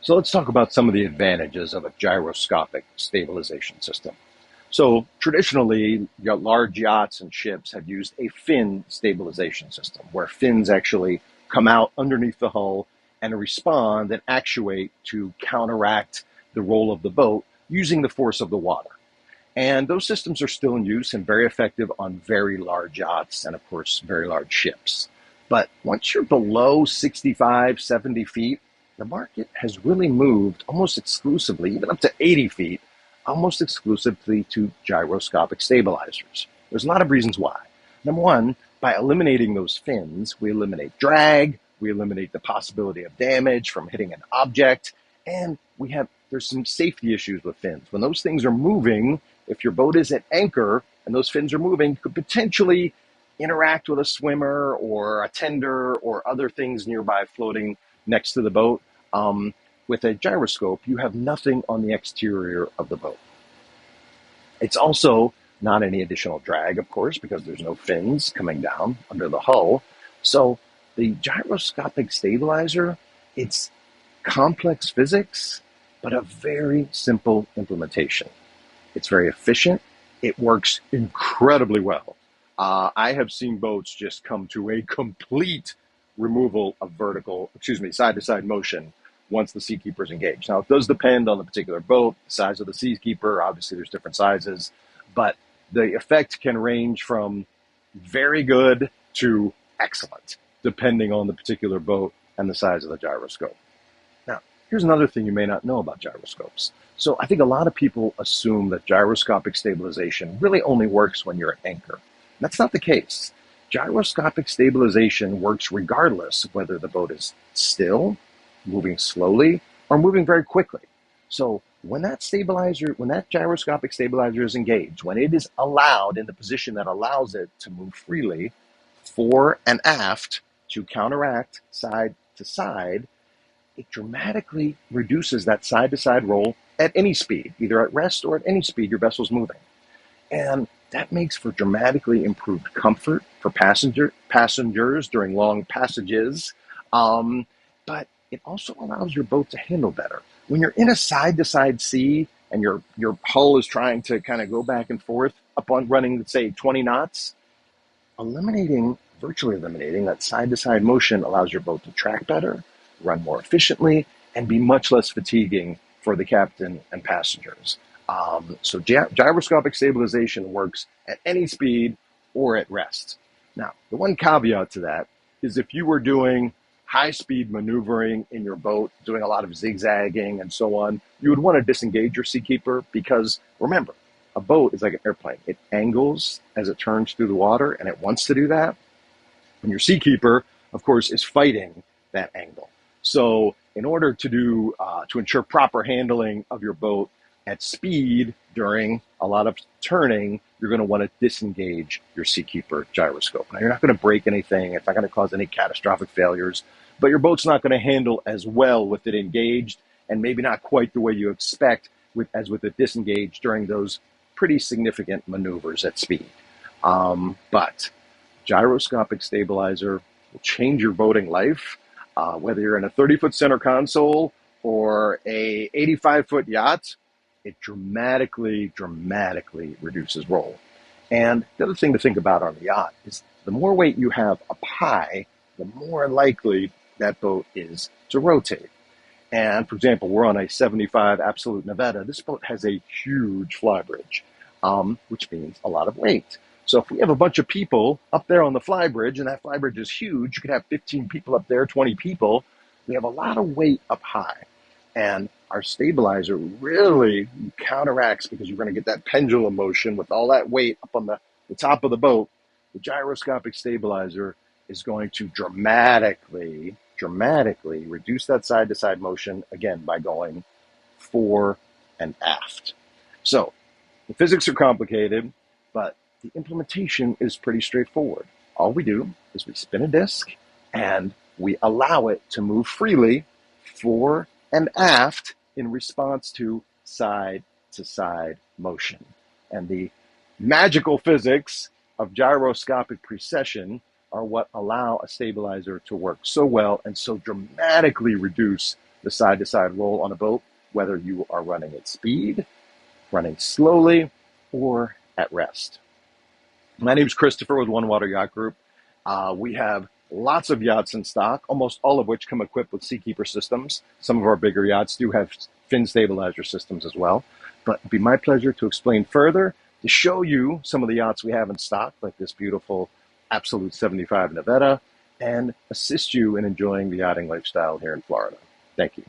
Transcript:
So let's talk about some of the advantages of a gyroscopic stabilization system. So traditionally, large yachts and ships have used a fin stabilization system, where fins actually come out underneath the hull and respond and actuate to counteract the roll of the boat using the force of the water. And those systems are still in use and very effective on very large yachts and, of course, very large ships. But once you're below 65, 70 feet, the market has really moved almost exclusively, even up to 80 feet, almost exclusively to gyroscopic stabilizers. There's a lot of reasons why. Number one, by eliminating those fins, we eliminate drag, we eliminate the possibility of damage from hitting an object, and there's some safety issues with fins. When those things are moving, if your boat is at anchor and those fins are moving, you could potentially interact with a swimmer or a tender or other things nearby floating next to the boat. With a gyroscope, you have nothing on the exterior of the boat. It's also not any additional drag, of course, because there's no fins coming down under the hull. So the gyroscopic stabilizer, it's complex physics, but a very simple implementation. It's very efficient. It works incredibly well. I have seen boats just come to a complete removal of side-to-side motion once the Seakeeper is engaged. Now, it does depend on the particular boat, the size of the Seakeeper. Obviously, there's different sizes, but the effect can range from very good to excellent, depending on the particular boat and the size of the gyroscope. Now, here's another thing you may not know about gyroscopes. So I think a lot of people assume that gyroscopic stabilization really only works when you're at anchor. That's not the case. Gyroscopic stabilization works regardless of whether the boat is still, moving slowly, or moving very quickly. So when that gyroscopic stabilizer is engaged, when it is allowed in the position that allows it to move freely fore and aft to counteract side to side, it dramatically reduces that side-to-side roll at any speed, either at rest or at any speed your vessel's moving. And that makes for dramatically improved comfort for passengers during long passages, but it also allows your boat to handle better. When you're in a side-to-side sea and your hull is trying to kind of go back and forth up on running, say, 20 knots, virtually eliminating that side-to-side motion allows your boat to track better, run more efficiently, and be much less fatiguing for the captain and passengers. So gyroscopic stabilization works at any speed or at rest. Now, the one caveat to that is if you were doing high-speed maneuvering in your boat, doing a lot of zigzagging and so on, you would want to disengage your Seakeeper because, remember, a boat is like an airplane. It angles as it turns through the water, and it wants to do that. And your Seakeeper, of course, is fighting that angle. So in order to ensure proper handling of your boat at speed during a lot of turning, you're going to want to disengage your Seakeeper gyroscope. Now, you're not going to break anything. It's not going to cause any catastrophic failures, but your boat's not going to handle as well with it engaged, and maybe not quite the way you expect as with it disengaged during those pretty significant maneuvers at speed. But gyroscopic stabilizer will change your boating life, whether you're in a 30-foot center console or a 85-foot yacht. It dramatically reduces roll. And the other thing to think about on the yacht is the more weight you have up high, the more likely that boat is to rotate. And for example, we're on a 75 Absolute Nevada. This boat has a huge flybridge, which means a lot of weight. So if we have a bunch of people up there on the flybridge, and that flybridge is huge, you could have 15 people up there, 20 people, we have a lot of weight up high. And our stabilizer really counteracts, because you're going to get that pendulum motion with all that weight up on the top of the boat. The gyroscopic stabilizer is going to dramatically reduce that side-to-side motion, again, by going fore and aft. So the physics are complicated, but the implementation is pretty straightforward. All we do is we spin a disc and we allow it to move freely fore and aft in response to side-to-side motion. And the magical physics of gyroscopic precession are what allow a stabilizer to work so well and so dramatically reduce the side-to-side roll on a boat, whether you are running at speed, running slowly, or at rest. My name is Christopher with One Water Yacht Group. We have lots of yachts in stock, almost all of which come equipped with Seakeeper systems. Some of our bigger yachts do have fin stabilizer systems as well. But it'd be my pleasure to explain further, to show you some of the yachts we have in stock, like this beautiful Absolute 75 Nevada, and assist you in enjoying the yachting lifestyle here in Florida. Thank you.